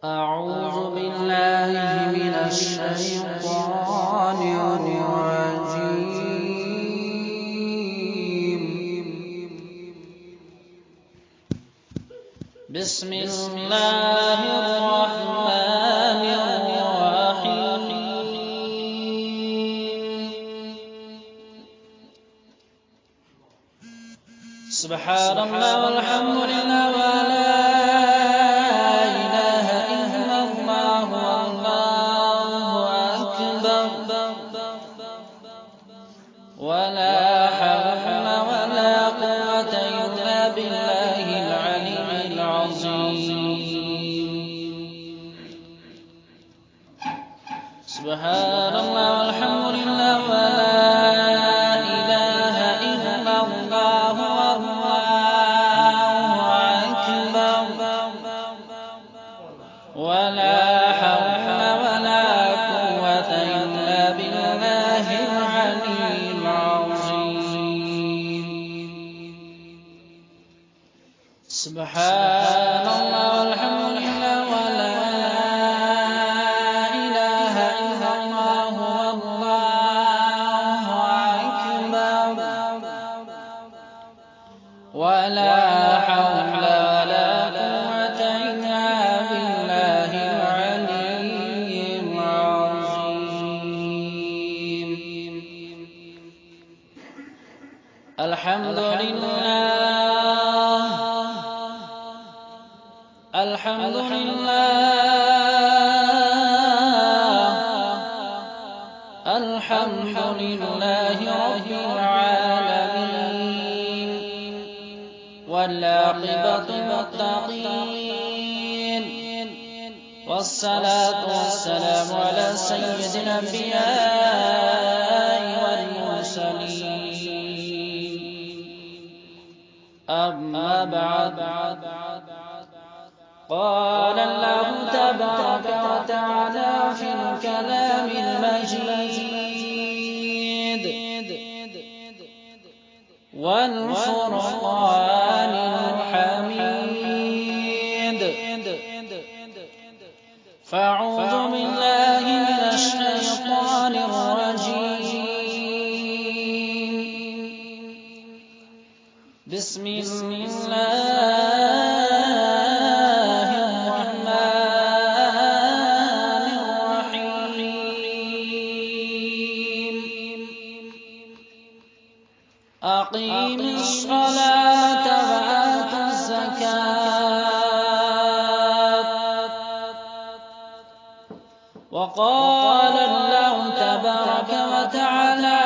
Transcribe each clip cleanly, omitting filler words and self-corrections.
أعوذ بالله من الشيطان الرجيم. بسم الله الرحمن الرحيم. سبحان الله والحمد لله ولا إله إلا الله والله أكبر ولا حول ولا قوة إلا بالله العلي العظيم. سبحان الله والحمد لله ولا إله إلا الله والله أكبر ولا حول ولا قوة إلا بالله العلي العظيم. سبحان الله والحمد لله ولا إله إلا الله والله أكبر ولا حول ولا قوة إلا بالله العلي العظيم. الحمد لله الحمد لله الحمد لله رب العالمين والعاقبة للمتقين والصلاة والسلام على سيد الأنبياء والمرسلين. أما بعد، قال الله تبارك وتعالى في الكلام المجيد والفرقان الحميد. فأعوذ بالله من الشيطان الرجيم. بسم الله الرحمن الرحيم. أقيم الصلاة وآت الزكاة. وقال الله تبارك وتعالى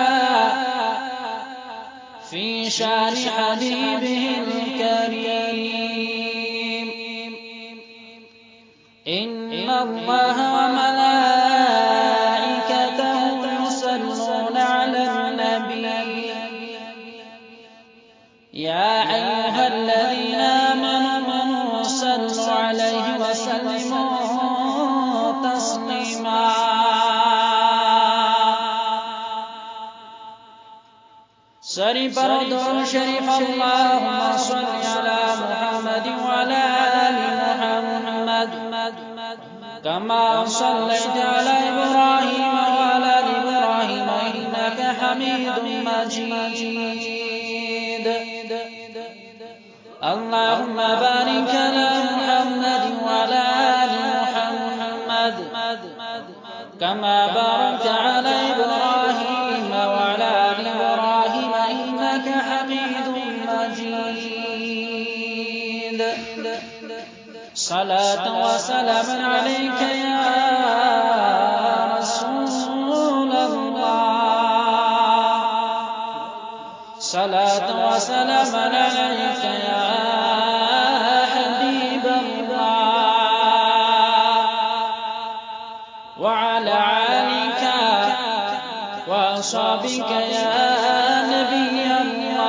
في شان حبيبه الكريم: إن الله وملائكته يصلون على النبي يا أيها الذين آمنوا صلوا عليه وسلموا تسليما. سری پر درود شریف اللهم صل على محمد وعلى آل محمد كما صليت على إبراهيم وعلى آل إبراهيم إنك حميد مجيد. اللهم بارك على محمد وعلى آل محمد كما باركت على إبراهيم وعلى آل إبراهيم إنك حميد مجيد. صلاة وسلام عليك يا رسول الله. صلاة وسلام عليك يا حبيب الله وعلى آلك وأصحابك يا نبي الله.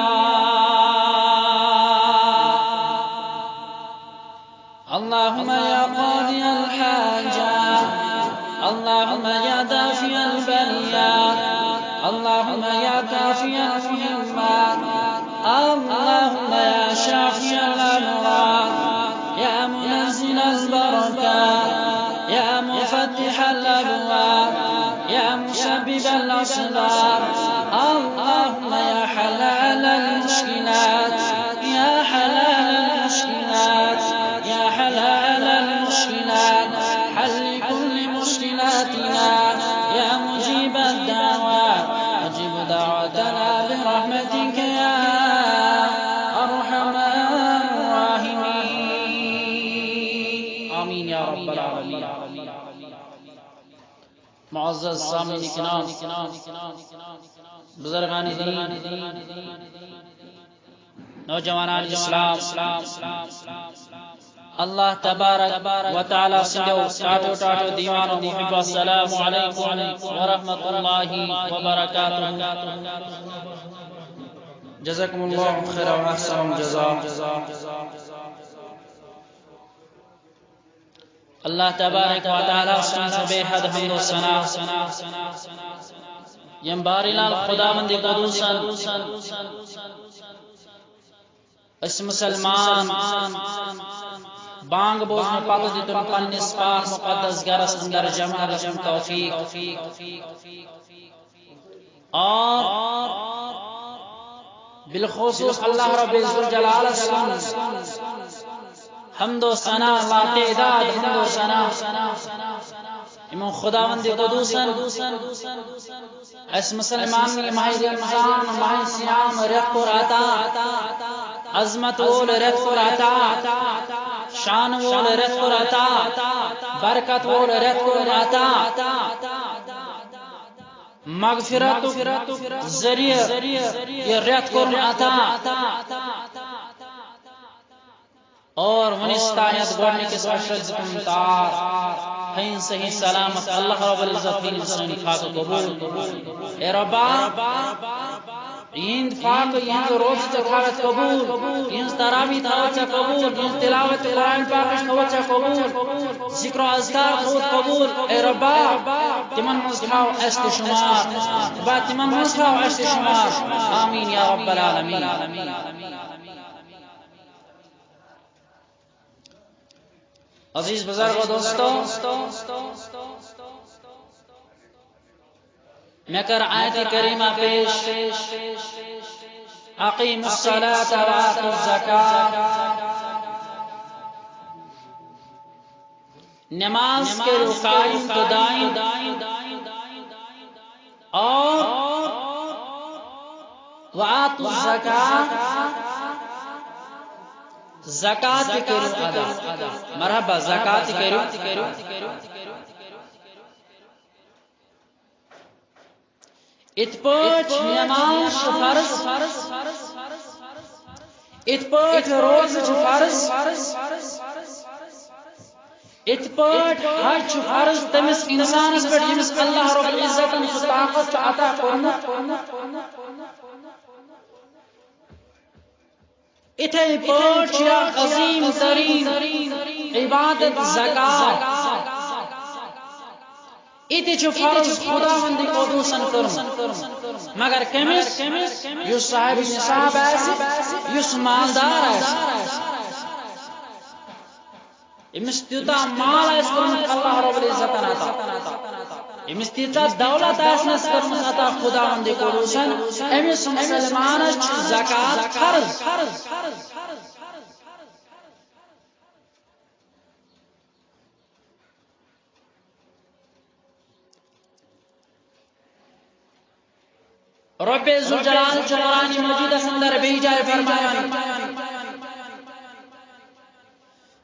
اللهم يا قاضي الحاجات، اللهم يا دافع البليات، اللهم يا كافي المهمات، اللهم يا شافي الأمراض، يا منزل البركات، الأسباب. اللهم يا حلال المشكلات يا حلال المشكلات يا حلال المشكلات حل كل مشكلاتنا يا مجيب الدعوات أجب دعوتنا برحمتك يا أرحم الراحمين. آمين يا رب العالمين. معزز سامعین کرام، بزرگان دین، نوجوانان اسلام، اللہ تبارک و تعالی سندو ٹاٹو ٹاٹو دیوان و محب السلام علیکم ورحمۃ اللہ وبرکاتہ. جزاکم اللہ خیر و احسن الجزاء. اللہ تبارک و تعالی سن بے حد حمد و ثنا یم باری لال خداوند قدوسن اس مسلمان بانگ بوزن پتہ دتن پنس پاک مقدس گرس اندر جمع توفیق اور بالخصوص اللہ رب الجلال سن حمد و ثنا لا تعداد حمد و ثنا امام خداوند قدوسن اس مسلمان ماہ رمضان ماہ صیام رت کو عطا عظمت وول رت کو عطا شان وول رت کو عطا برکت وول رت کو عطا مغفرت ذریعہ یہ رت کو عطا اور ونستایت گوڑنے کے سوشل زکمتار حین صحیح سلامت اللہ رب العزت حسین خاک قبول. اے ربا ایند فاق ایند روز چکھاوت قبول، ایند تراوی تھاوت قبول، ایند تلاوت قرآن پاکش تھاوت قبول، ذکر و اذکار تھاوت قبول. اے ربا تمن مزخاو است شمار با تمن مزخاو است شمار. آمین یا رب العالمین. عزیز بزرگ و دوستو، میں کر آیت کریمہ پیش اقیم الصلاة وآتوا الزکاة. نماز کے قائم تو دائیں اور وآتوا الزکاة زکات کرو ادا. مرحبا زکات کرو. ات پاٹ نماز فرض، ات پاٹ روز فرض، ات پاٹ حج فرض تمس انسان پر جمس اللہ رب العزت طاقت عطا کرنا. اتھے پاٹ یا عظیم ترین عبادت زکات اتھے چھ فرض خداوند قدوسن کرن مگر کمس یس صاحب نصاب آسہِ یس مالدار آسہِ امس تیوتا مال آسہِ کوٚرمُت اللہ رب العزت عطا امس تیٖژاہ دولت آسنس کٔرمٕژ عطا خداوند قدوسن امس مسلمانس چھ زکات فرض. رب ذوالجلال قرآن مجید اندر بھی جائے فرمایا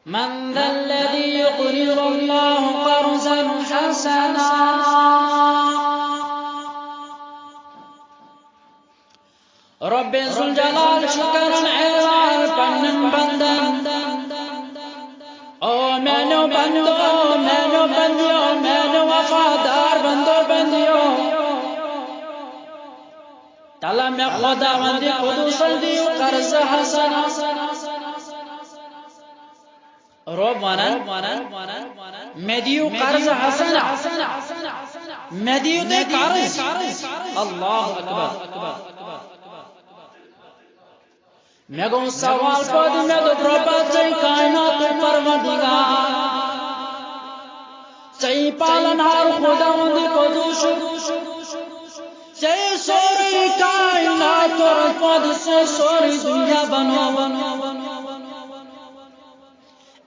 من ذا الذي يقرض الله قرضا حسنا. رب ذوالجلال شکرن اعلان پنن بندن او مینو بندو مینو بندیو مینو وفادار بندو بندیو تلا میں خداوند قدوسن دیو قرض حسنا. رب ونن میں دیو قرض حسنا میں دیو دے قرض. اللہ اکبر. میں گو سوال پد میں دو رب چئی کائنات پروردگار چئی پالنہار خداوند قدوس چئی خود سے سوری دنیا بنو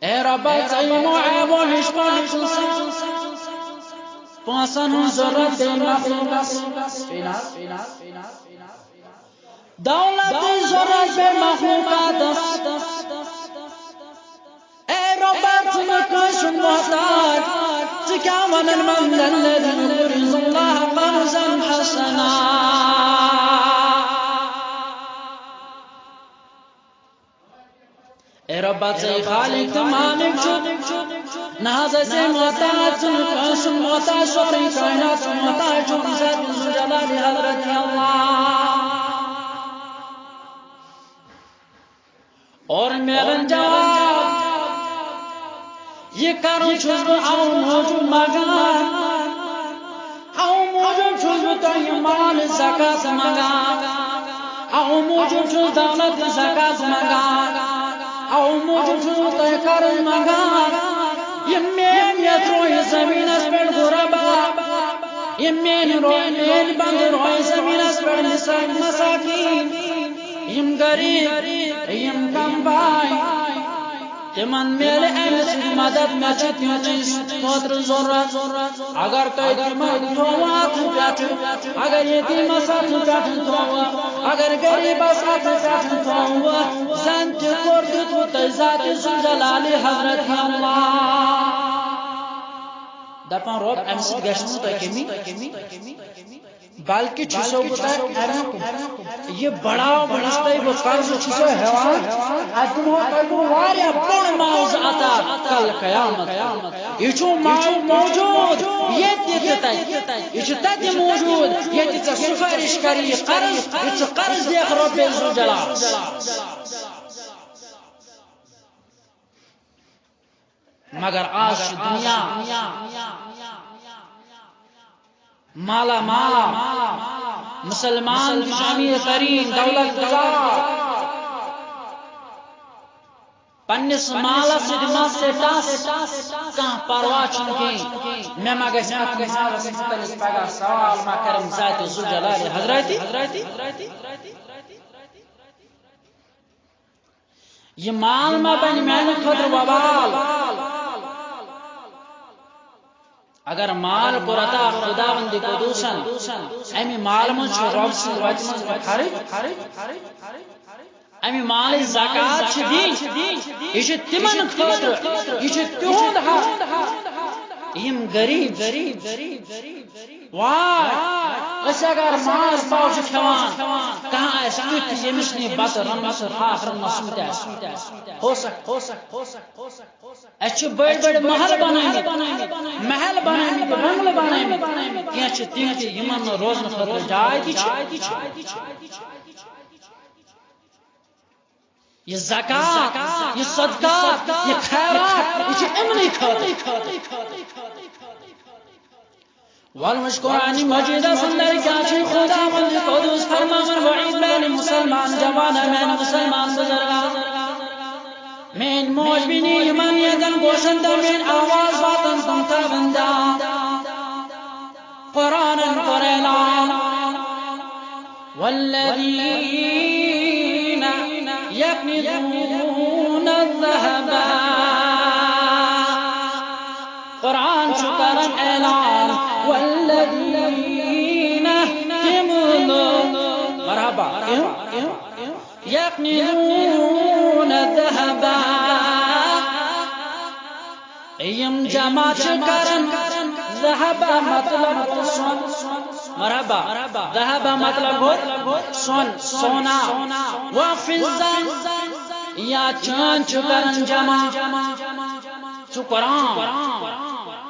اے رب ژیمو عیبو نش پاک پانسن ضرورت مخلوقس دولت ضرورت مخلوقاتس اے رب ژٕ محتاج ژٕ کیٛاہ وَنن من الذي يقرض الله قرضا حسنا اے رب ژٕ خالق تہٕ مالک چھُکھ نہ حظ ژے محتاج ژٕ نہٕ کٲنٛسہِ محتاج سورُے کائنات محتاج چھُکھ ذات ذوالجلال حضرت اللہ اور میرن جواب یہ کروں چھُس بہٕ اَوٕ موٗجوٗب منٛگان اَوٕ موٗجوٗب چھُس بہٕ تۄہہِ مال زکات منٛگان اَوٕ موٗجوٗب چھُس دولت زکات منٛگان اَوٕ موٗجوٗب چھُس بہٕ تۄہہِ قرض منٛگان یِم مےٚ ترٛوو زٔمیٖنس پٮ۪ٹھ غُربا یِم میٛٲنۍ بنٛدٕ روے زٔمیٖنس پٮ۪ٹھ مساکیٖن یِم غریٖب یِم کم باے تمن میلہِ امہِ سۭتۍ مدد مےٚ چھِ تِہنٛدِ خٲطرٕ ضروٗرت اگر تۄہہِ تِمن تھوٚوٕ اتھٕ پٮ۪ٹھٕ اگر یتیٖمس اتھٕ پٮ۪ٹھٕ تھوٚوٕ اگر غریٖبس اتھٕ پٮ۪ٹھٕ تھوٚوٕ زن تہِ کوٚر دیُتوٕ تۄہہِ ذاتِ ذوالجلال حضرت اللہ دپان رۄب امہِ سۭتۍ گژھِ نہٕ تۄہہِ کمی بلکہ چھُسو بہٕ تۄہہِ امیُک یہِ بڑاو یُس تۄہہِ بہٕ قرضہٕ چھُسو ہٮ۪وان اتھ دِمہو تۄہہِ بہٕ واریاہ بوٚڑ معاوضہٕ عطا کل قیامت یہِ چھُ موجوٗد ییٚتہِ تہِ تتہِ یہِ چھُ تتہِ موجوٗد ییٚتہِ ژےٚ سُفٲرِش کری یہِ قرض یہِ ژٕ قرض دِکھ رۄب ذوالجلال مگر آز چھِ دنیا مالا مالا مسلمان امیر ترین دولت گزار پنس مالس سۭتۍ ٹس کانٛہہ پرواہ چھُنہٕ کینٛہہ مےٚ ما گژھِ اتھ مالس متعلق پگاہ سوال ما کرم ذاتِ ذوالجلال حضرت یہ مال ما بنہِ میانہِ خٲطرٕ وبال اگر مال کوٚر عطا خداوندِ قدوٗسن امہِ مال منٛز چھُ رۄب سٕنٛدِ وتہِ منٛز خرٕچ امہِ مالٕچ زکات چھِ دِنۍ یہِ چھُ تِمن خٲطرٕ یہِ چھُ تِہُنٛد حق یِم غریٖب واے أسۍ اگر ماز پاو چھِ کھٮ۪وان کانٛہہ آسہِ تیُتھ ییٚمِس نہٕ بتہٕ رننس ہاکھ رننس سُہ تہِ آسہِ اَسہِ چھِ بٔڑۍ بٔڑۍ محل بنٲومٕتۍ بنگلہٕ بنٲومٕتۍ کینٛہہ چھِ تِم تہِ یِمن نہٕ روزنہٕ خٲطرٕ جاے تہِ چھِ یہ زکات یہ صدقات یہ خیرات یہ چھِ اِمنٕے خٲطرٕ والمشکورانی مجیدس اندر کیا چھِ خداوند قدوس فرمان وعید بین مسلمان جوان مین مسلمان بزرگان مین موج بینی یمن یدن گوشن در مین آواز واتن تم تابندان قرآن قرآن والذین یکنزون الذهب قرآن شکرن اعلان والذین مرحبا یکنزون الذهب یم جمع کرن ذهب مطلب سون مرحبا ذهب مطلب سون سونا وفضہ یا چاند کرن جمع چو قرآن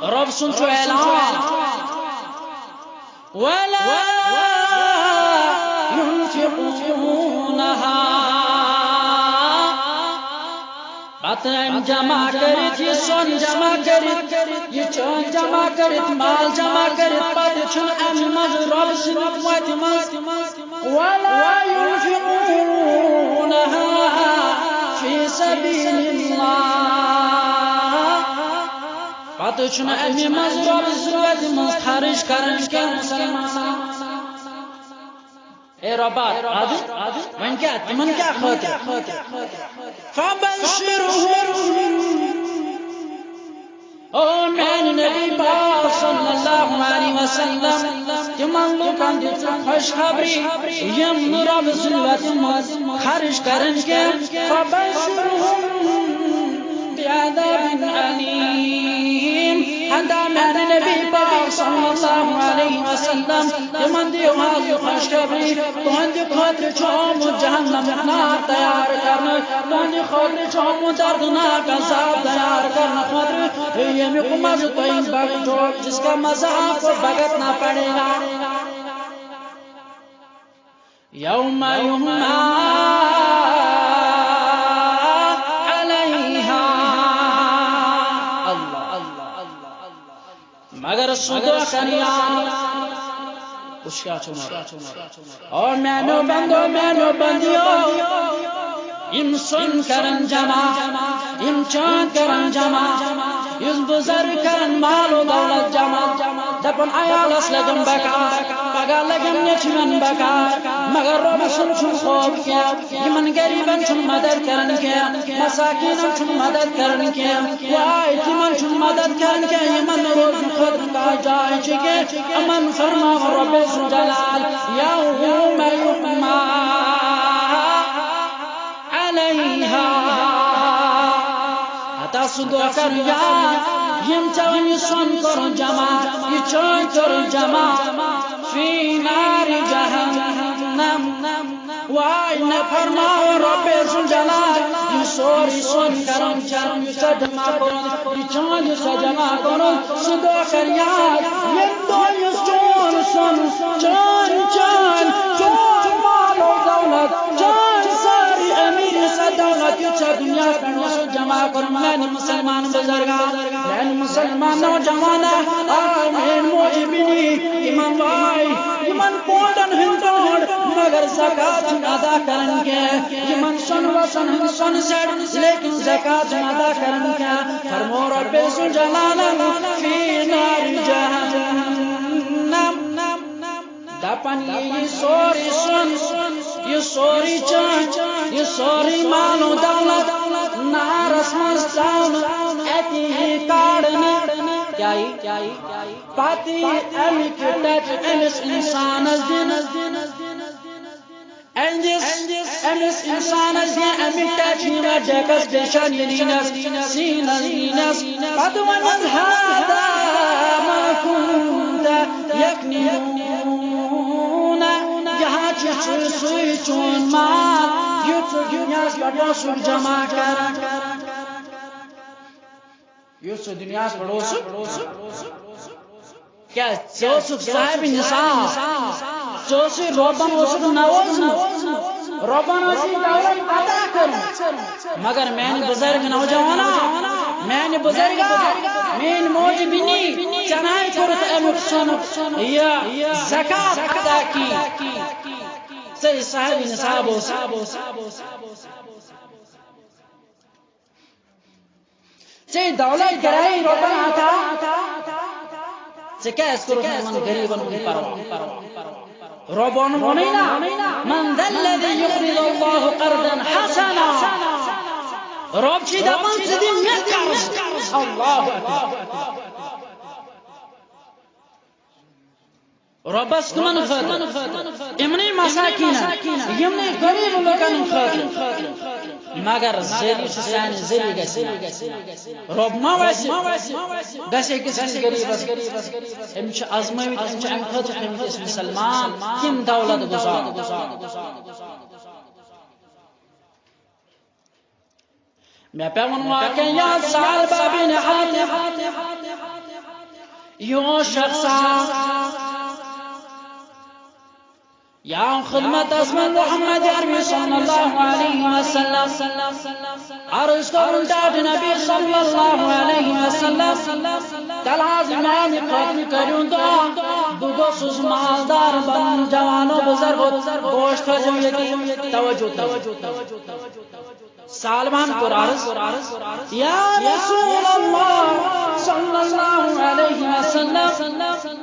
رب سن چو اعلان ولا ينفقونها بطن جمع کرت یہ سون جمع کرت یہ چون جمع کرت مال جمع کرت پتہ چھن امہ مز رب سنت وتہ مز ولا ينفقونها في سبيل الله پتہ چھن امہ مز رب سنت مز خرچ کرن کیا مسلمان اے ربا وین کیا تمن کیا خاطر فبشرهم او میان نبی پاک صلی اللہ علیہ وسلم تمن لوکن دت خوشخبری یم رب ذلت خرج کرن کے فبشرهم بعذاب علیم ہندا میان نبی پاک صلی اللہ علیہ وسلم تمن دیو خوشخبری تہند خاطر چھوم جہنم نار تیار کرنا تہند خاطر چھوم دردناک عذاب تیار کرنا خاطر یمیک مزہ تم بگٹو جس کا مزہ آپ کو بگتنا پڑے گا یوم یحما علیہا مگر سدو کریا کچھ کیا اور مینو بندیو یم سن کرن جمع یم چاند کرن جمع یم بزرگ کرن مال و دولت جمع دپن عیالس لگن بکار پگہ لگن نیچوین بکار مگر رب سن چھن خوب کیا یمن غریبن چھن مدد کرن کیا مساکینن چھن مدد کرن کیا وای تمن چھن مدد کرن کیا یمن روز خود کا جائے چکے امن فرما رب جلال یوم یحما علیہا عطا سدو کر یا یم چون سن کرن جمع یہ چون کرن جمع فی نار جہنم وای نہ فرماؤ رب جلال یہ سوری سن کرن جمع یہ جمع کرن یہ چون جمع کرن سدو کر یا یم دو یہ چون سن چون مال و دولت چون ساری امیر دولت یہ دنیا میں جمع کرن میں مسلمان بزرگان میں مسلمان نوجوان آمین موجبنی ایمان بھائی ایمان پوڈن ہندوڑ مگر زکاة ادا کرن کے ایمان سن وسن سن سڑ لیکن زکاة ادا کرن کے فرمو رب جلال فی نار جہنم دپن یہ سوری سن یہ سوری چان یہ سوری مال و دولت نارس مز تراؤن اتی کاڑنے کیا پاتی امک ٹچ امس انسانس دن امس انسانس دن امک ٹچ نیما جیکس بیشان ینینس سینس پدون هذا ما كنت يكنون یہاں چھ سوئی چون مال یوت دنیاس پڑھو سو جمع کر یوت دنیاس پڑھو سو کیا چوسک صاحب نصاب چوسی روبن وسک نواز روبن وسی دولت عطا کر مگر میں بزرگ نوجوانا میں بزرگ میں موج بنی چنائی کرت امک سن یا زکاة ادا کی صحیح صاحب نصاب ہو صحیح دولت گرائی روبن عطا کیا اس کو من غریبن کی پرواہ ربون ونینا من ذا الذي يقرض الله قرضا حسنا رب چی دپان چدی میں قرض اللہ اکبر ربس کمن خاطر امنی مساکین یمنی غریب لوکن خاطر مگر زری سان زری گسی رب ما وسی گسی کس غریبس ام چ ازمویت ام چ ام خاطر ام مسلمان کیم دولت گزار میں پیون واقع یاد سال بابین حاتم یوں شخصا یا خدمت اسم محمد عربی صلی اللہ علیہ وسلم عرض کرن داد نبی صلی اللہ علیہ وسلم تلازمان قدر کرن دعا بگوسوس مالدار بن جوانو بزرگ گوشت خجویتی توجہ سالمان پر عرض یا رسول اللہ صلی اللہ علیہ وسلم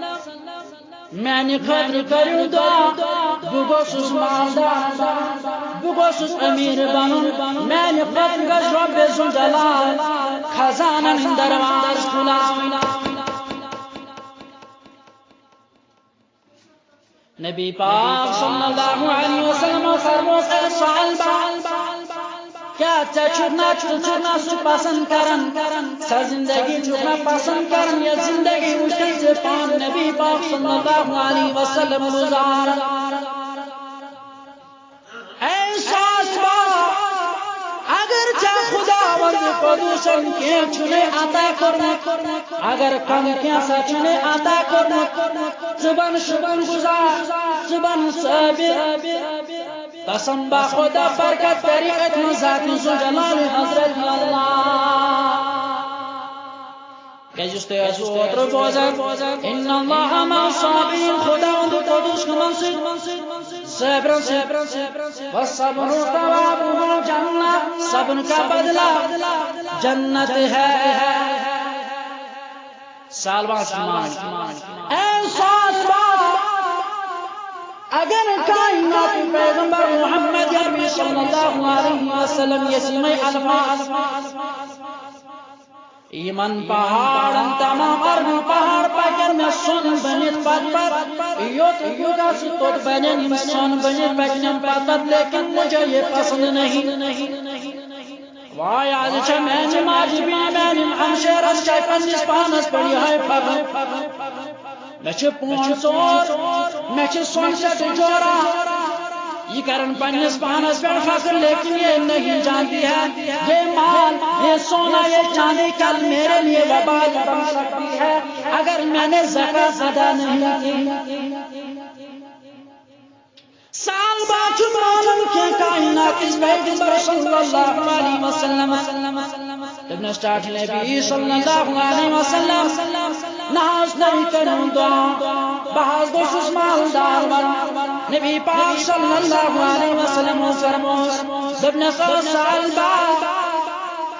میں نے قدر کرن دعا بگوسس مالدار بگوسس امیر بنن میانہ پتہ گژھِ رۄبہِ سُنٛد جلال خزانن ہٕنٛدۍ درواز کھُلاوٕنۍ نبی پاک صلی اللہ علیہ وسلم فرمو صحابہ کیا چھنا چھنا سو پسند کرن سا زندگی چھنا پسند کرن یا زندگی وچھن سے پان نبی پاک صلی اللہ علیہ وسلم گزار اے ساسبا اگر چا خدا وند قدوسن کے چھنے عطا کرنے اگر کم کیا سا چھنے عطا کرنے زبان شبان گزار زبان صابر قسم با خدا برکت طریقت ذات جلال حضرت اللہ کہ جس تے اوتر بوزن ان اللہ ما صابرین خدا وند قدوس کمن صبر والصبر ثواب الجنہ صبر کا بدلہ جنت ہے سالواں ایمان احساس اگر کائنات پیغمبر محمد عربی صلی اللہ علیہ وسلم یسمی الفاظ ایمن پہاڑن تمام ارن پہاڑ پاکر میں سن بنیت پت یوت یوگا ستوت بنین سن بنیت پکنن پتت لیکن مجھے یہ پسند نہیں وای آج چھا میں ماجی بھی میں ہمشیر اس چاہی پنیس پانس پڑی ہے پھگ میں چھے پون سور میں چھے سون سے جورا یہ کرن پنیس پانس پر فخر لیکن یہ نہیں جانتی ہے یہ مال یہ سونا یہ چاندی کل میرے لیے وبال بن سکتی ہے اگر میں نے زکاة ادا نہیں کی سال باچ معلوم کیا کائنات اس پیغمبر صلی اللہ علیہ وسلم ابن سٹارٹ نبی صلی اللہ علیہ وسلم ناز نہیں کروں دعا بہاز دوسس مالدار نبی پاک صلی اللہ علیہ وسلم فرموس ابن سال باچ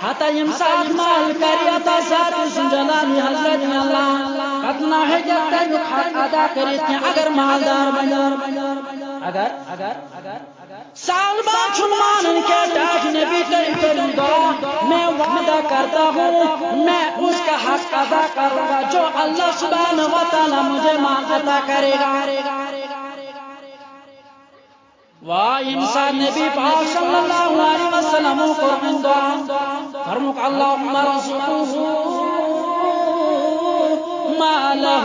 حتی یمساک مال کریتا ذات جلالی حضرت اللہ قدنا ہے جب تک حق ادا کریتے ہیں اگر مالدار بنار اگر سال بعد مانن کے ڈاک نبی کریم دعا میں وعدہ کرتا ہوں میں اس کا حق ادا کروں گا جو اللہ سبحانہ و تعالی مجھے مال عطا کرے گا واہ انسان نبی پاک صلی اللہ علیہ وسلم کو دعا فرمک اللہم رزقہ مالہ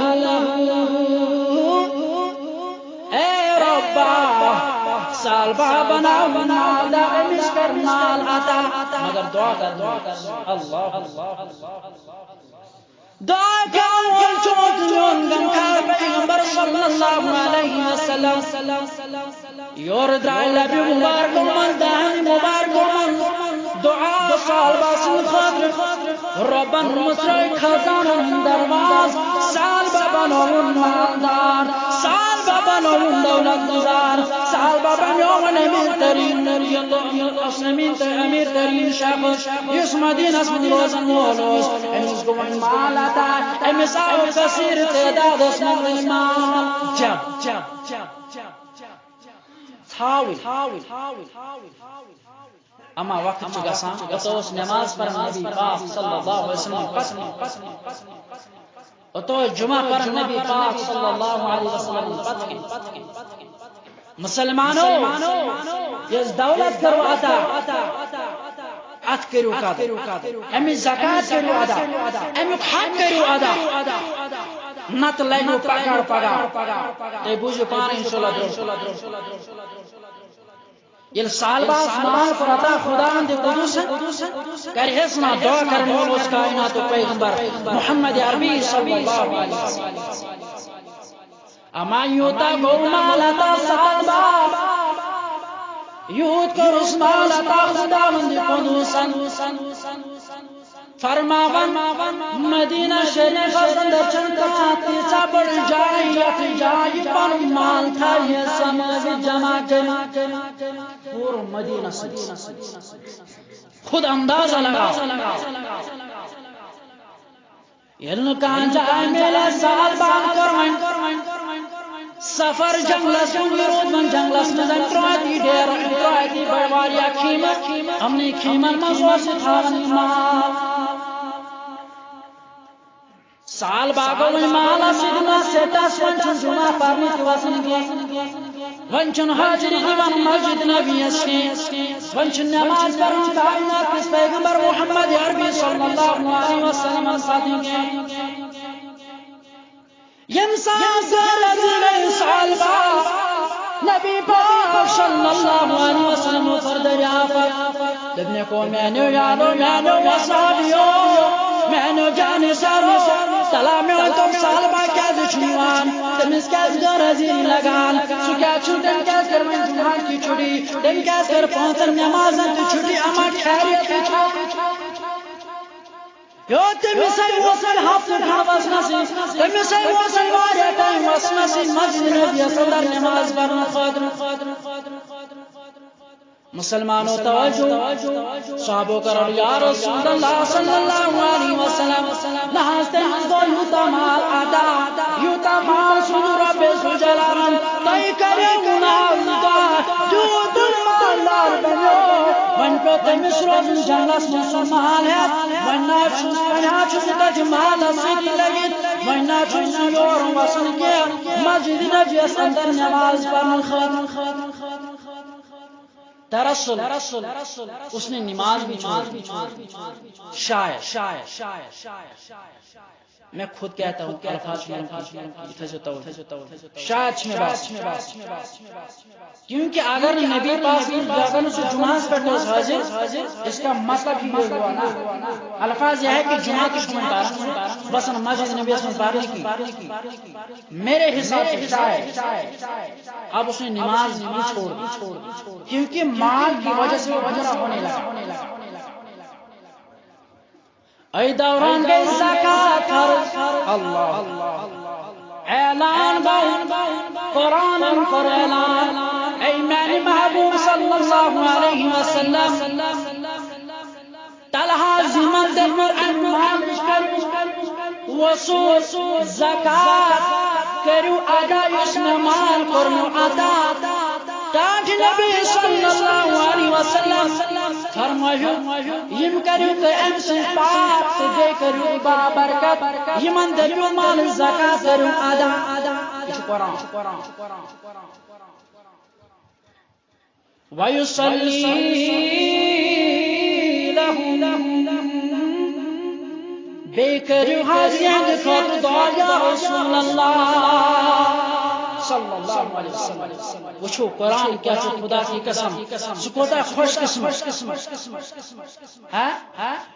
سال بابنا مال دا امس کر مال عطا مگر دعا کر اللہ دعا کر چون گم کھا پیغمبر صلی اللہ علیہ وسلم یور درائے لبی مبارک من دہنی مبارک من دعا سال باسن خاطر ربن مصرعی خزان درواز سال بابنا مالدار سال بابنا دولت گزار سال بابا یوم امیر ترین امیر ترین شخص یس مدینہ اسم روزن مولوس امس کو مال عطا امس آو کثیر تعداد اسم ایمان جب تھاوی اما وقت چھ گسان اتوس نماز پر نبی پاک صلی اللہ علیہ وسلم پتن اتو جمعہ پر نبی پاک صلی اللہ علیہ وسلم پتن مسلمانوں یہ دولت کرو عطا ات کرو قدر امی زکاة کرو ادا امی حق کرو ادا نت لگو پگار تے بوجھو پانے انشاءاللہ یل سال بعد مال پر عطا خدا دے قدوس کر حسنا دعا کرن اس کائنات پیغمبر محمد عربی صلی اللہ علیہ وسلم اما یوتا کو مال عطا سال بعد یوت کو اس مال عطا خدا دے قدوس فرماون مدینہ شریف اندر چنتا تیسا بڑ جائی پر مال تھا یہ سماج جمع کر پور مدینہ سے خود اندازہ لگا یہ کان جائے میلے سال بعد کرمائن سفر جنگلس رود من جنگلس من انتراتی ڈیر انتراتی بڑواریا خیمت ہم نے خیمن مزور سے تھاون مال سال باغو من مالا سیدنا سیٹاس ونچن جمعہ پارنی کی وسن گے ونچن حاجری دیوان مسجد نبی اسکی ونچن نماز پرن کائنات کس پیغمبر محمد عربی صلی اللہ علیہ وسلم ساتھ گے يمساس الذين سالبا نبی پاک صلی اللہ علیہ وسلم فرد ریافت لبنے کو مینو یادو مینو وصابیو مینو جانی سارو سلامی تم سالبا کیا دچنیوان تمس کیا رضی لگان سو کیا چھوٹن کیا کر من جمعان کی چھوڑی تم کیا کر پانتر نمازن کی چھوڑی اما خیریت کی چھوڑی یو تمسائی وصل حفظ حفظ نسی تمسائی وصل واریا ٹائم وصل نسی مسجد نبی صدر نماز برن خادر مسلمانوں توجہ صحابوں کرو یا رسول اللہ صلی اللہ علیہ وسلم نحاستے ہم دو یوتا مال آدھا یوتا مال سنو رب سجلان تائی کرے گناہ جو دل مال دار بنو ون پہ تمس روزن جنگلس مسلمان ہے ونہ تج مال سیدی لگت ونہ یور وسن کے مسجد نبی اندر نماز پڑھن خاطر دراصل اس نے نماز بھی چھوڑ دی شاید میں خود کہتا ہوں الفاظ شاید میں بات کیونکہ اگر نبی پاک جاگن سے جمعہ پڑھنے حاضر اس کا مطلب ہی ہوا نا الفاظ یہ ہے کہ جمعہ کی شمار بس مسجد نبی اسم پڑھنے کی میرے حساب سے شاید اب اس نے نماز بھی چھوڑ دی کیونکہ مال کی وجہ سے گناہ ہونے لگا ای دوران گئی زکاة فرض اللہ اعلان باؤن قرآن پر اعلان ای میری محبوب صلی اللہ علیہ وسلم طلحہ زمان دمر انمال وصول زکاة کرو ادا اس نمال کرنو ادا تاج نبی صلی اللہ علیہ وسلم فرمایو یم کریو کہ ام سے پاک سے دے کریو بابرکت یمن دریو مال زکاة کرو ادا قرآن ویصلی لہم بے کریو حاضیان خط دعا یا رسول اللہ صلی اللہ علیہ وسلم وچھو قرآن کیا چھو خدا کی قسم سکوتا خوش قسم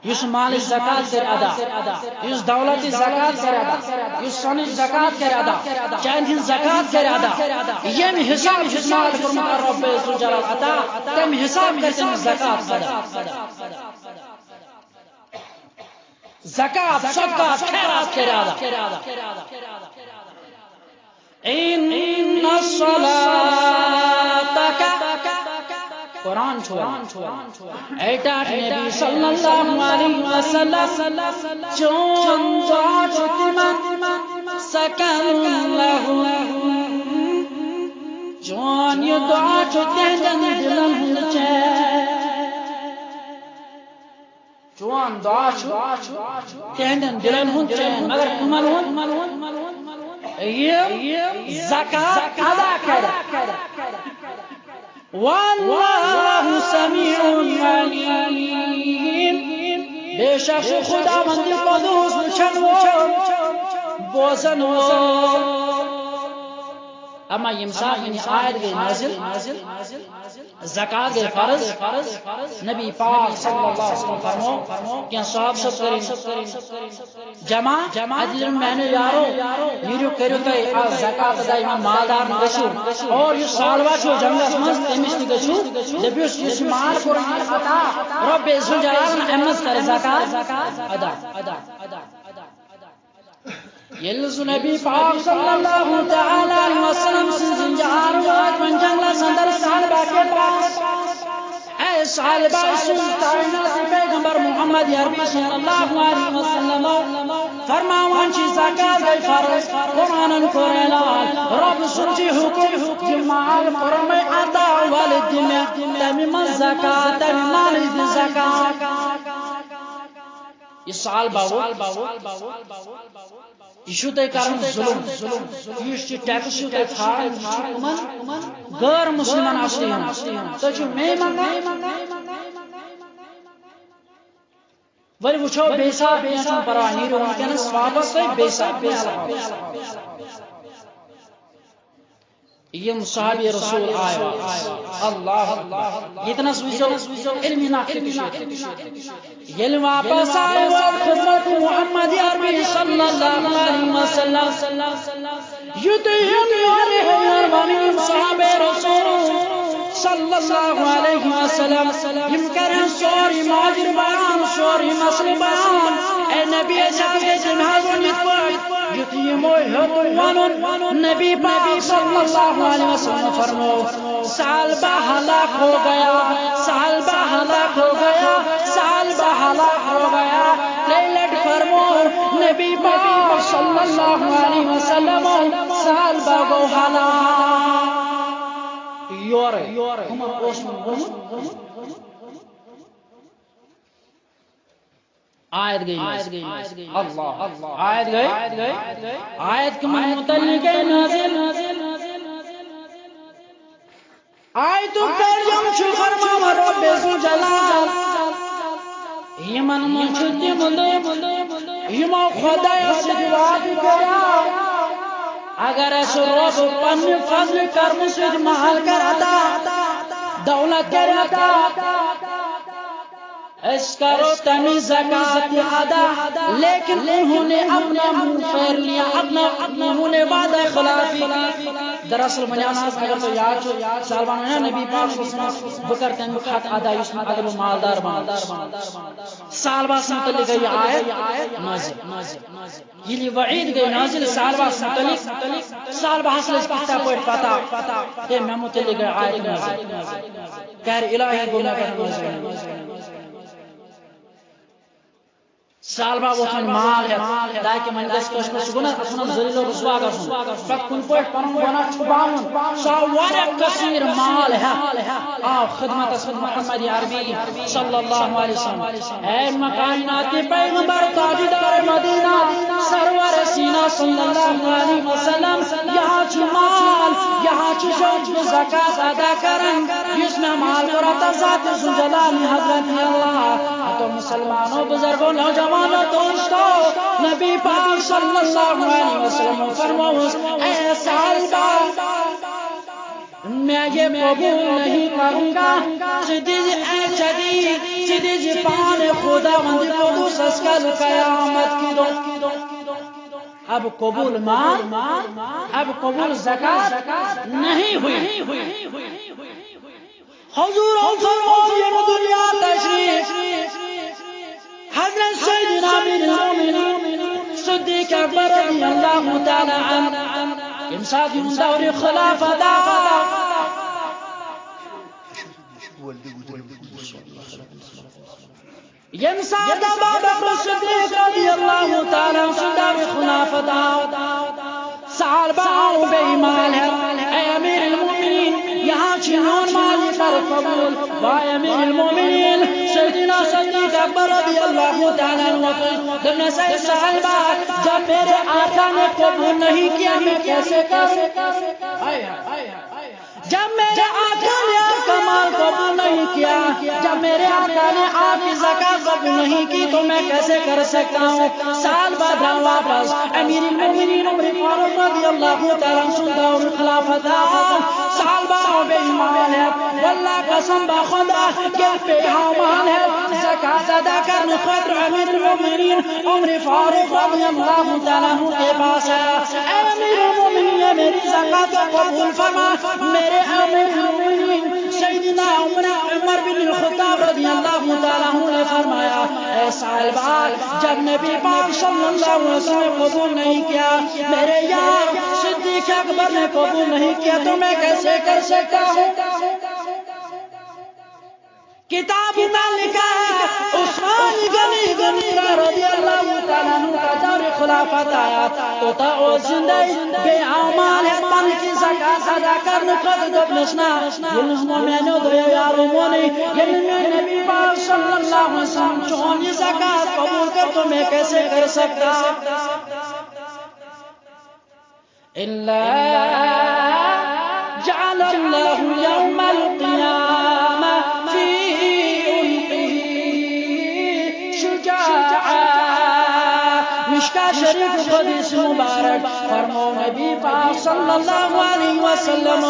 یس مال زکاة کر ادا یس دولت زکاة کر ادا یس سن زکاة کر ادا چاہن زکاة کر ادا یم حساب مال فرمت رب ذوالجلال عطا تم حساب کرتے زکاة ادا زکاة صدقات خیرات کر ادا ان الصلاة قرآن چھوڑا ایٹاٹ نبی صلی اللہ علیہ وسلم چون دعا چھتما سکن لہو چون یہ دعا چھتن دلن ہن چون دعا چھتن دلن ہن مگر کمن ہن زکاة ادا کرے واللہ سمیع علیم بے شک خدا مند قدوس چنو بوزنو اما یمسا یعنی آیت گئی نازل زکاة گئی فرض نبی پاک صلی اللہ علیہ وسلم فرمو کہ صحاب سب کریں جمع عدل میں نے یارو نیرو کرو کہ زکاة ادا امام مالدار نگشو اور یہ سالوہ چھو جنگس مز تمیش نگشو جب اس مال قرآن عطا رب ذوالجلال امز کر زکاة ادا یلز نبی پاک صلی اللہ تعالی علیہ وسلم سنزن جہار وقت من جنگل سندر صحابہ کے پاس اے صحابہ سلطانہ سے پیغمبر محمد عربی صلی اللہ علیہ وسلم فرماوان چیزا زکات گئی فرض قرآن کو اعلان رب سنچی حکم یہ مال قرآن عطا والدین تمی من زکات تمی مال زکات یہ سال باو یہ شو تے کرن ظلم یہ ٹیکس شو تے تھارن غیر مسلمان اصلی ہیں تو جو میں منگا ولی وچھو بے صاحب بیچوں پر نیرو ونکن سوابس وی بے صاحب یہ صحابی رسول آیا اللہ اتنا سویزو علمی ناکتی یل واپس آئے خدمت محمد عربی صلی اللہ علیہ وسلم یتیم یارمانی صحابی رسول صلی اللہ علیہ وسلم یم کرن سوری ماجر بیان سوری مسئل بیان اے نبی جاگے جنہازوں نتوائد یتیمو ونن نبی پاک صلی اللہ علیہ وسلم فرمو سالبہ ہلاک ہو گیا سالبہ ہلاک ہو گیا سالبہ ہلاک ہو گیا لیلٹ فرمو نبی پاک صلی اللہ علیہ وسلم سالبہ گو ہلاک یور ہم آیت گئی اللہ آیت گئی آیت کے متعلق نازل آیت ترجم شو فرما رب ذو جلال یمن منشتی مندے یما خدا سجواد کرا اگر ایسو رب پنی فضل کرم سج محل کراتا دولت کراتا اس کرو تمی زکات ادا لیکن انہوں نے اپنے منہ پھیر لیا انہوں نے وعدہ خلافی دراصل منیاناز اگر تو یاد چھو سالبان ہے نبی پاک صلی اللہ علیہ وسلم بکر تنگ خط ادا یسم اگر وہ مالدار سالبہ سمتلک گئی آیت نازل یہ وعید گئی نازل سالبہ سمتلک سالبہ حصل اس پہتا کوئی پتا کہ میں متلک گئی آیت نازل کہر الہی گونا کہر نازل سالبہ وہ تھن مال ہے تاکہ من گس کس کو گنا اپنا ذلیل و رسوا گسن پک کن پٹ پنن گنا چھپاون سا وارا کثیر مال ہے خدمت اس محمد عربی صلی اللہ علیہ وسلم اے مکائنات کے پیغمبر تاجدار مدینہ سرور سینہ صلی اللہ علیہ وسلم یہاں چھ مال یہاں چھ شوق زکات ادا کرن جس میں مال کرتا ذات جلال حضرت اللہ تو مسلمانوں بزرگوں نوجوانوں دوستوں نبی پاک صلی اللہ علیہ وسلم فرماؤ اے سالبہ میں یہ قبول نہیں کروں گا سیدھی جی پان خدا مند قدوس اسکل قیامت کی دو اب قبول مال اب قبول زکات نہیں ہوئی حضور فرماؤ دنیا تشریف حضرت سیدنا امیر المومنین صدیق اکبر رضی اللہ تعالی عنہ امساد دور خلافہ دا امساد ابا بکر صدیق رضی اللہ تعالی عنہ دور خلافہ دا سال باؤ بے ایمان ہے اے امیر المومنین یہاں چھنون مالی پر قبول وائے امیر المومنین سیدنا صدیق اکبر رضی اللہ تعالیٰ عنہ دمنا سے صحابہ جب میرے آقا نے قبول نہیں کیا میں کیسے کروں جب میرے آقا نے کمال قبول نہیں کیا جب میرے آقا نے آپ کی زکاة قبول نہیں کی تو میں کیسے کر سکتا ہوں سال بعد واپس امیر المومنین عمر فاروق رضی اللہ تعالیٰ عنہ دور خلافت سال بعد بے ایمان ہے واللہ قسم بخدا کہ بے ایمان ہے زکاة ادا کرنے خاطر امیر المومنین عمر فاروق رضی اللہ تعالیٰ عنہ کے پاس ہے اے امیر المومنین میری زکاة قبول فرما میرے امیر المومنین سیدنا عمر بن الخطاب رضی اللہ تعالیٰ عنہ نے فرمایا اے صحابہ جب نبی پاک صلی اللہ علیہ وسلم قبول نہیں کیا میرے یار صدیق اکبر نے قبول نہیں کیا تو میں کیسے کر سکتا ہوں کتاب میں لکھا ہے عثمان غنی رضی اللہ تعالیٰ عنہ کا دور خلافت خلافت آیا توتا او زندہ بے اعمال ہے پن کی زکات ادا کرنے خود دبنسنا یہ مومنو دو یارو مونی یہ نبی پاک صلی اللہ علیہ وسلم چون یہ زکات قبول کر تو میں کیسے کر سکتا الا جعل اللہ یوم القیامہ مشکا شریف حدیث مبارک فرمو نبی پاک صلی اللہ علیہ وسلم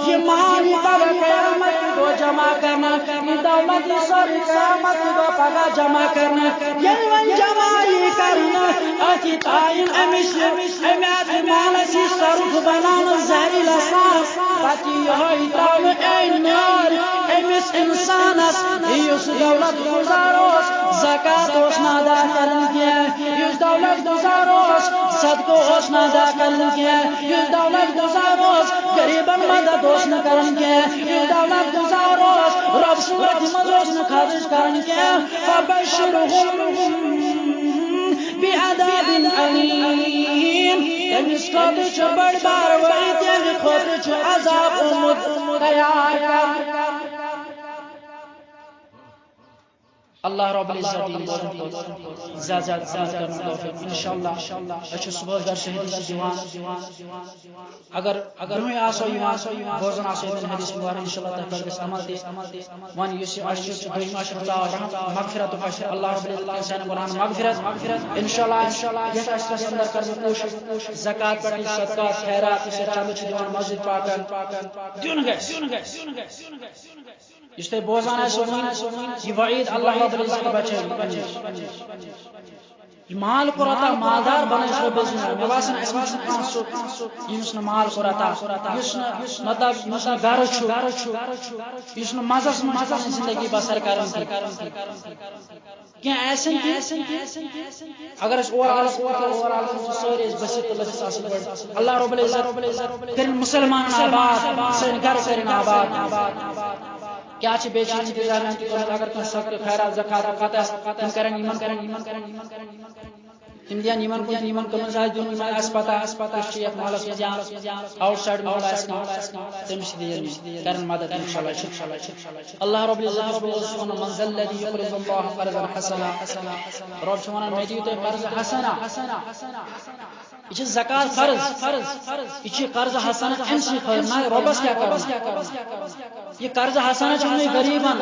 یہ مال پر قیامت کو جمع کرنا یہ دولت سر قیامت کو پگا جمع کرنا یہ جمعی کرنا اتی تائن امیت مال سی صرف بنانا زہری لساس باتی یہی تاو این نار امیس انسانس یس دولت گزاروس زکاة اوسنا دا کرن کیا یس دولت گزاروس صدقو اوسنا دا کرن کیا یس دولت گزاروس قریباً مدد اوسنا کرن کیا یس دولت گزاروس رب صورت مد اوسنا خارج کرن کیا فبشرهم بعذاب علیم تمیز خاطر چھ بڑ بار وعید تمیز خاطر چھ عذاب امد تیار اللہ رب العزت زیادہ عمل کرنا توفیق انشاءاللہ اچھا صبح در شہید دیوان اگر برہی آسو یوان بوزن آسو دن حدیث مبارک انشاءاللہ تحقیق عمل دے وان یسی عشر دویم عشر خدا رحم مغفرت و عشر اللہ رب العزت انسان قرآن مغفرت انشاءاللہ یہ عشر اندر کرنے کوشش زکاة پڑھیں صدقات خیرات اسے چند دیوان مسجد پاکن دیون گئے اس تے بوزان ہے سنین یہ وعید اللہ رب العزت بچے مال قرطا مالدار بنائے شو بزنس میں واسن اسم یسن مال قرطا یسن مطلب یسن گھر چھو یسن مزس زندگی بسر کرن کیا ایسے اگر اس اور سوری بسیط اللہ رب العزت کرن مسلمان آباد سن گھر کرن آباد کیا چھ بیچ انتظار اگر کن سخت خیرات زکات قطع کرن ایمان تم دیان ایمان کو ایمان کمن زائد دون ایمان اسپتا شیخ مالس جان آؤٹ سائڈ مولا تم شدی کرن مدد انشاءاللہ اللہ رب العزت سبحانه من ذا الذي يقرض الله قرضا حسنا رب سبحانه میں دیتے قرض حسنا یہ زکات فرض یہ قرض حسنا امسی فرما ربس کیا کرنا یہ قرض حسنا چھ غریبان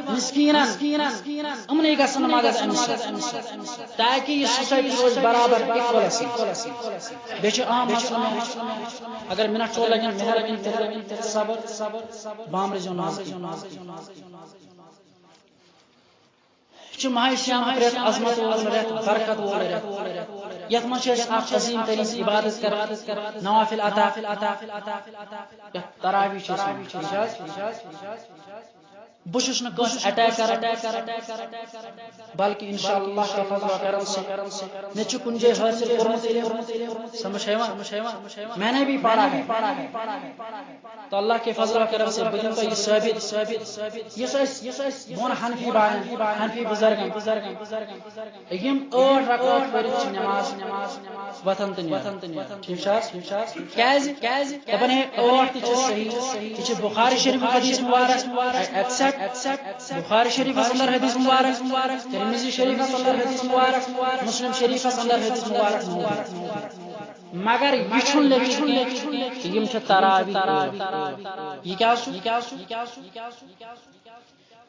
مسکینان امنے گسن مدد امسی تاکہ یہ سوسائٹی روز برابر اکول بیچ عام مسئلہ اگر منٹ چور لگن مہربانی صبر بام رجو ناز چھ ماہ شام رت عظمت وول رت برکت وول رت یت من چھ اخ عظیم ترین عبادت کر نوافل عطا تراویح چھ بشش نکس اٹیک کر بلکہ انشاءاللہ کے فضل و کرم سے نچ کنجے حاصل کرمت سمجھ ہے میں نے بھی پڑھا ہے تو اللہ کے فضل و کرم سے بدن کو یہ ثابت یہ بون حنفی بائیں حنفی بزرگن یم اور رکعت پڑھ نماز وطن تن ٹھیک کیاز دپن ہے اور تہ صحیح یہ بخاری شریف حدیث مبارک بخاری شریف اندر حدیث مبارک ترمذی شریف اندر حدیث مبارک مسلم شریف اندر حدیث مبارک مگر یہ چھن لکھ یم چھ تراویح یہ کیا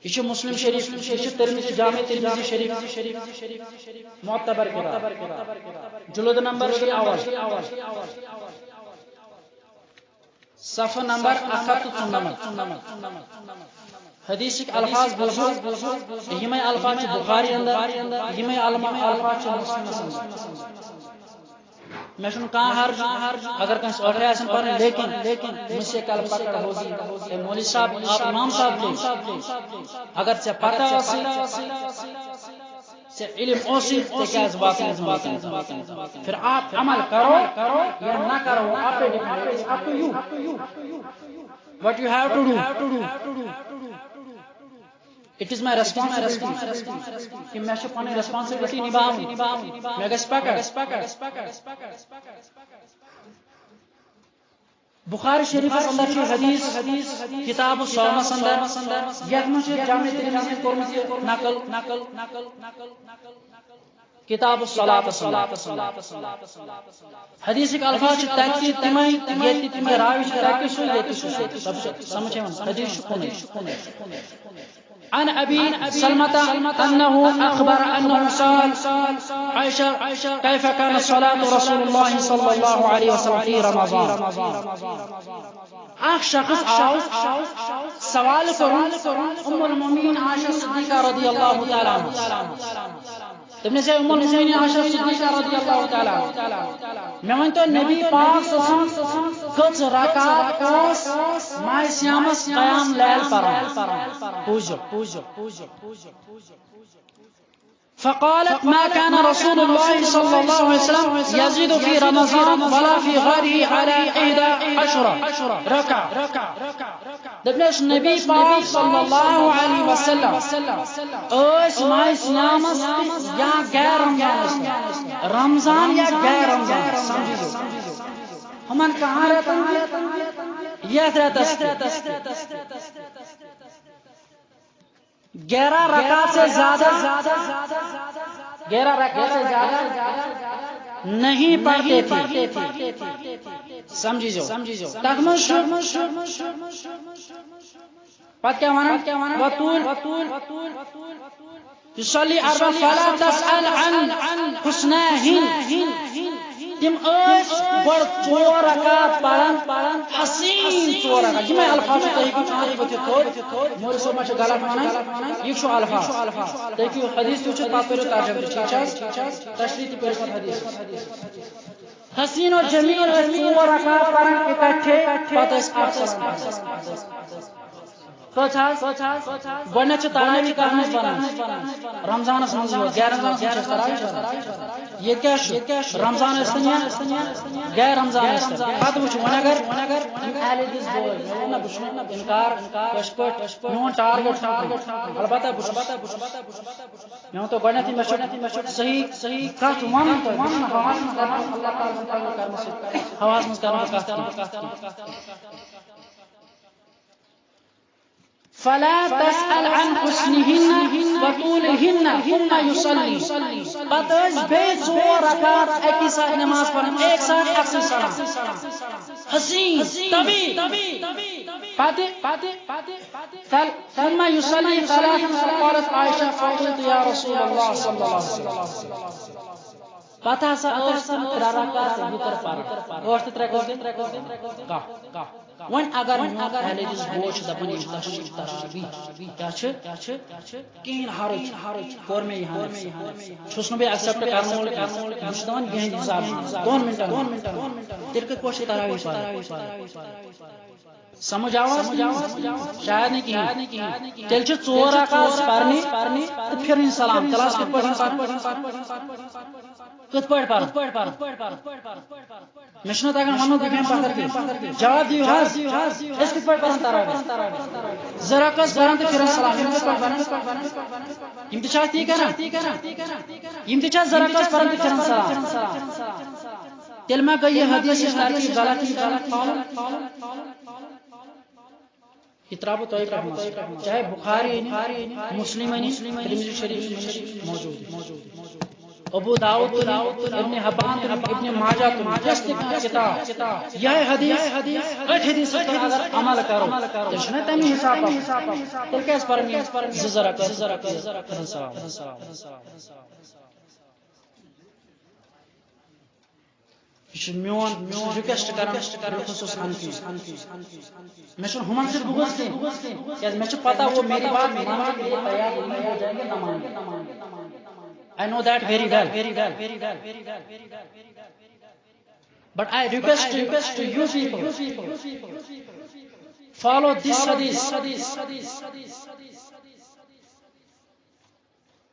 یہ مسلم شریف یہ ترمذی جامع ترمذی شریف معتبر کتاب جلد نمبر اول صفحہ نمبر 199 حدیث الفاظ بوزو یہ الفاظ بخاری اندر یہ الفاظ مسلم میں چھن کہاں اگر کنس اوکھرے آسن پڑھنے لیکن مجھ سے کل پکڑ ہوگی مولوی صاحب آپ امام صاحب لے اگر سے پتہ سے علم اوسی تو کیا اس بات پھر آپ عمل کرو یا نہ کرو آپ پہ depend up to you what you have to do It is my responsibility کہ میں چھِ پنٕنۍ responsibility نِباوٕنۍ مےٚ گژھِ پکڑ بخاری شریفس اندر چھُ حدیث کتاب الصومس اندر یتھ منٛز چھُ جامع ترمذی کوٚرمُت یہِ نقل کتاب الصلاۃ حدیثک الفاظ چھِ تتہِ تِمے ییٚتہِ یہِ راوی چھُ تتہِ سُے ییٚتہِ سُہ سمجھ یِوان حدیث چھُ کُنُے عن أبي سلمة أنه أخبر أنه سأل عائشة كيف كانت صلاة رسول الله صلى الله عليه وسلم في رمضان اخ شخص سوال کرن ام المؤمنین عائشہ صدیقہ رضی اللہ تعالی عنہ تم نے سے ام المؤمنین عائشہ صدیقہ رضی اللہ تعالی عنہ میں ونتو نبی پاک صلی اللہ علیہ وسلم کچ رکعت اوس ماہ سیامس قیام لیل پران پوجو فقالت ما كان رسول الله صلى الله عليه وسلم يزيد في رمضان ولا في غيره على 11 ركعة دبنش نبی پاک صلی اللہ علیہ وسلم اس ماہ سیامس یا غیر رمضان یا غیر رمضان سمجھو ہمن کہاں رہتا یہ رہتا 11 رکعت سے زیادہ نہیں پڑھتے تھے سمجھیجو پت کیا مانا وطول يصلي 4 فلا تسأل عن حسناهن تم ٲسۍ گۄڈٕ 4 رکعت پران حسین 4 رکعت یِمے الفاظ تُہۍ ہیٚکِو چاہے ؤتھِتھ تھوٚد مولوی صٲب ما چھِ غلط ونان یہِ چھُ الفاظ تُہۍ ہیٚکِو حدیث تہِ وٕچھِتھ پتہٕ پٔرِو ترجمہ تہِ ٹھیٖک چھا تشریح تہِ پٔرِو پتہٕ حدیث حسین و جمیل ٲسۍ 4 رکعت پران اکٹھے پتہٕ ٲسۍ اکھ سلام گۄڈنیٚتھ چھِ تراویح کتھ منٛز پران رمضانس منٛز غیر رمضانس منٛز چھِ تراویح ییٚتہِ کیٛاہ چھُ رمضان ٲسۍتن یا غیر رمضان ٲسۍتن پتہٕ وٕچھو وۄنۍ اگر اہل حدیث بوے مےٚ ووٚن نہ بہٕ چھُس نہٕ اِنکار کٲشِر پٲٹھۍ میون ٹارگیٹ چھُ البتہ بہٕ چھُس مےٚ ووٚن تۄہہِ گۄڈنیٚتھٕے مےٚ چھُ صحیح کتھ ونُن تۄہہِ ہواہس منٛز کرنہٕ اللہ تعالیٰ کرنہٕ سۭتۍ ہواہس منٛز کرنہٕ کتھ فلا تسأل عن حسنهن وطولهن ثم يصلي پتہ ٲسۍ بیٚیہِ 4 رکعت اکی ساتھ نماز پڑھان ایک ساتھ اکثر سلام حسین طبی ثم يصلي 3 فقالت عائشة فقلت يا رسول الله صلى الله عليه وسلم پتہ ہسا ٲسۍ 3 رکعت وِتر پران 8 3 وۄنۍ اگر اہل حدیث بوے چھُ دپان یہِ چھُ تراویح کیٛاہ چھِ کِہیٖنۍ حرج کوٚر مےٚ یہِ چھُس نہٕ بیٚیہِ ایکسیپٹ کرن وول بہٕ چھُس دپان یِہٕنٛدِ حساب 2 منٹن تیٚلہِ کِتھ پٲٹھۍ چھِ تراویح سمجھ آو شاید نہٕ کِہیٖنۍ تیٚلہِ چھِ 4 رکعت پرنہِ تہٕ پھِرٕنۍ سلام کلاس کِتھ پٲٹھۍ پرن مےٚ چھُنہٕ تگان ونُن بہٕ بیٚہمہٕ پتھر کِتھ جواب دِیِو حظ أسۍ کِتھ پٲٹھۍ پران تراویح 2 رکعت پران تہٕ پھِران سلام یِم کِتھ پٲٹھۍ پران یِم تہِ چھا تی کران یِم تہِ چھا 2 رکعت پران تہٕ پھِران سلام تیٚلہِ ما گٔے یہِ حدیثٕچ ترتیٖب غلط یہ تراو بہٕ تۄہہِ پٮ۪ٹھ چاہے بخاری مسلم ترمذی شریف موجود ابو داؤد ابن حبان ابن ماجہ جس کتاب یہ حدیث اٹھ حدیث پر اگر عمل کرو تو چھنا تمی حساب تیل کیس پرمی زرا سلام یہ میون ریکویسٹ کران خصوص حنفی میں چھن ہمن سے بغض کی کیاز میں چھ پتہ وہ میری بات ماننے کے لیے تیار نہیں ہو جائیں گے نہ مانیں گے I know that very well. But I request to you people, follow this hadith.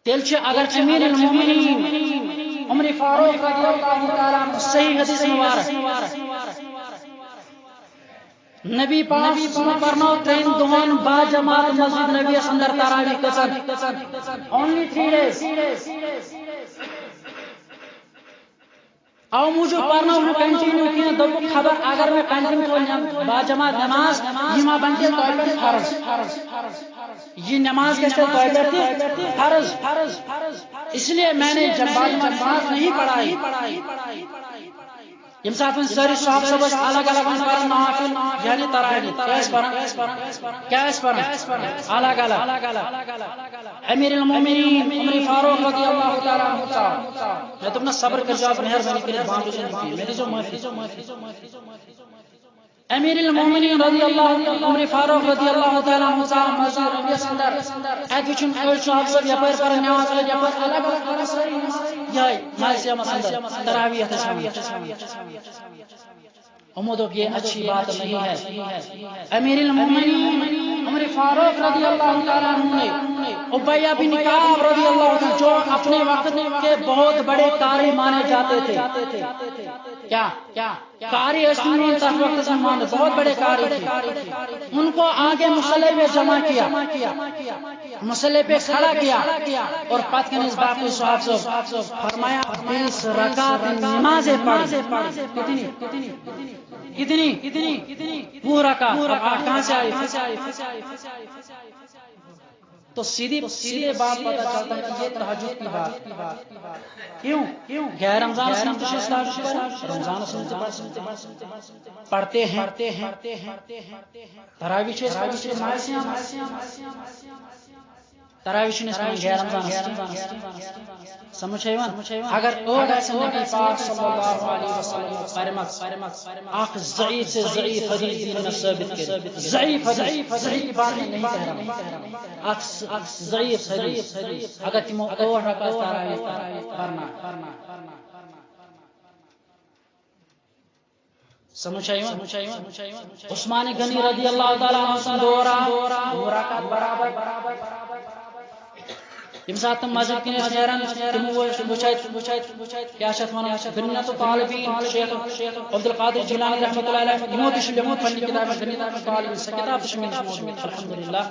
تیل چھ اگر امیر المؤمنین عمر فاروق رضی اللہ تعالی عنہ صحیح حدیث مبارک نبی پاک پرنو 3 دۄہن با جماعت مسجد نبی اندر تراویح گژھان only 3 days او موجود پرنو کنٹینیو کیا دب خبر اگر میں کنٹینیو با جماعت نماز یہ ما بنتی ہے فرض یہ نماز کیسے فرض اس لیے میں نے جب با جماعت نماز نہیں پڑھائی یم سات ساری صاحب سب الگ الگ پڑھنا نافل یعنی تراویح کیا اس پر الگ الگ امیر المومنین عمر فاروق رضی اللہ تعالی عنہ میں تم نے صبر کر جاؤ مہربانی کر باندھ دو میری جو معافی امیر المومنین رضی اللہ عمر فاروق رضی اللہ تعالی عنہ مسجد نبی اندر ادوچن صاحب سب یپر پر نماز یپر الگ الگ ساری یای مسجد اندر تراویح امید یہ اچھی بات نہیں ہے امیر المومنین عمر فاروق رضی اللہ تعالی عنہ نے ابیہ بن کعب رضی اللہ عنہ جو اپنے وقت کے بہت بڑے قاری مانے جاتے تھے کیا قاری اسلام تک وقت سے مانے بہت بڑے قاری تھے ان کو آگے مصلی پہ جمع کیا مصلی پہ کھڑا کیا اور پتہ کے نس باقی صحابہ سے فرمایا 20 رکعت نمازیں پڑھ کتنی پورا کا کہاں سے آئی تو سیدھے بات پتہ چلتا ہے کہ یہ تہجد کی بات کیوں غیر رمضان رمضان پڑھتے ہیں تراویح تراویح غیر رمضان سمجھ اگر اور نبی پاک صلی اللہ علیہ وسلم اخ ضعیف سے ضعیف حدیث دین میں ثابت کرے ضعیف حدیث صحیح بات نہیں کہہ رہا اخ ضعیف حدیث اگر تم اور رکعت تراویح پڑھنا سمجھ عثمان غنی رضی اللہ تعالی عنہ دورہ رکعت برابر یم سات مسجد کے نیران تم وچھت کیا شت ونان غنیۃ الطالبین شیخ عبد القادر جیلانی رحمۃ اللہ علیہ یمو تش لیکھمت پننہِ کتاب غنیۃ الطالبین سہ کتاب تش موجود الحمدللہ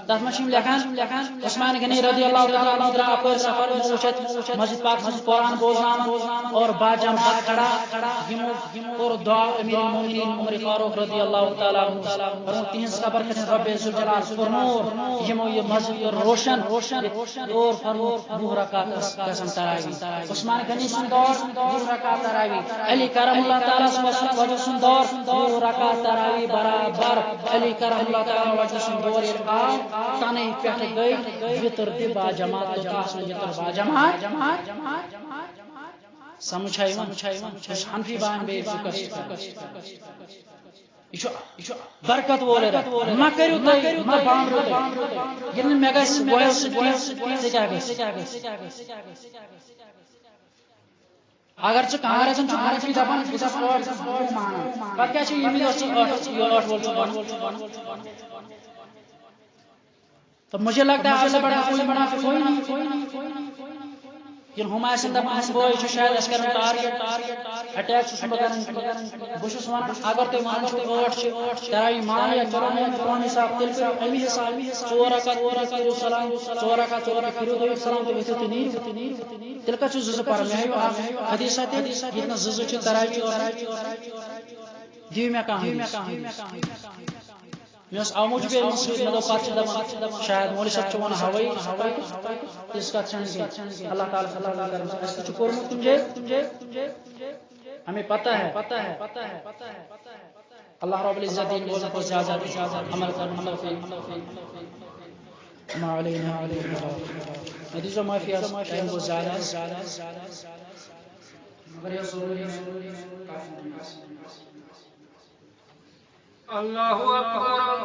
تتھ منٛز چھِ لکھان عثمان غنی رضی اللہ تعالی عنہ درا اپر سفر وچھت مسجد پاک منٛز قرآن بوزناوان اور با جماعت کھڑا یمو اور دعا امیر المومنین عمر فاروق رضی اللہ تعالی عنہ اور تہنٛز قبر کرن رب ذوالجلال پر نور یمو یہ مسجد روشن اور فرمود 2 رکعت قسم تراویح عثمان غنی سن دور 2 رکعت تراویح علی کرم اللہ تعالی وجہ سن دور 2 رکعت تراویح برابر علی کرم اللہ تعالی وجہ سن دور آو تنے پٹھ گئی وتر دی با جماعت تو تاس وتر با جماعت سمجھ حنفی بان بے یہ برکت وول ما کرو ما بامرو یہ میں گس وائس سے کیا اگر چھ کانگریس چھ حنفی دبان بس اور مان پتہ کیا چھ یہ 8 وول تو مجھے لگتا ہے ایسا بڑا کوئی نہیں یہ ہمایہ سے دپان بوئے شاید اس کرن ٹارگیٹ اٹیک چھ بکرن بشس ون اگر تو مان چھ 8 تراویح مان یا چلو میں پرون حساب تل کر امی حساب 4 رکعت سلام 4 رکعت پھر دو سلام تو ویسے نہیں تل کا چھ زز پر میں حدیثات یہ زز چھ تراویح دی میں کہاں میں اس آموج بھی مسجد میں پاچ دم شاید مولوی صاحب چون ہوائی اس کا چنگ اللہ تعالی صلی اللہ علیہ وسلم اس کو کرم تمجھے ہمیں پتہ ہے اللہ رب العزت دین بولنے کو زیادہ عمل کرنا ما علینا ندیجو ما فی ٹائم کو زیادہ مگر یہ ضروری اللہ اکبر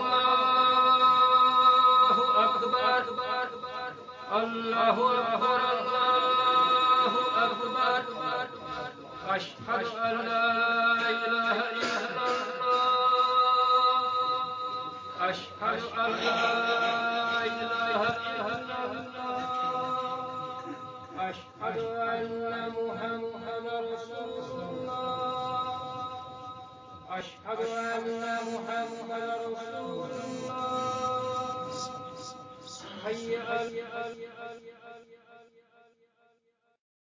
اللہ اکبر اللہ اکبر اشہد ان لا الہ الا اللہ اشہد ان لا الہ الا اللہ اشہد ان محمد رسول اللہ أشهد أن محمدا رسول الله. حي على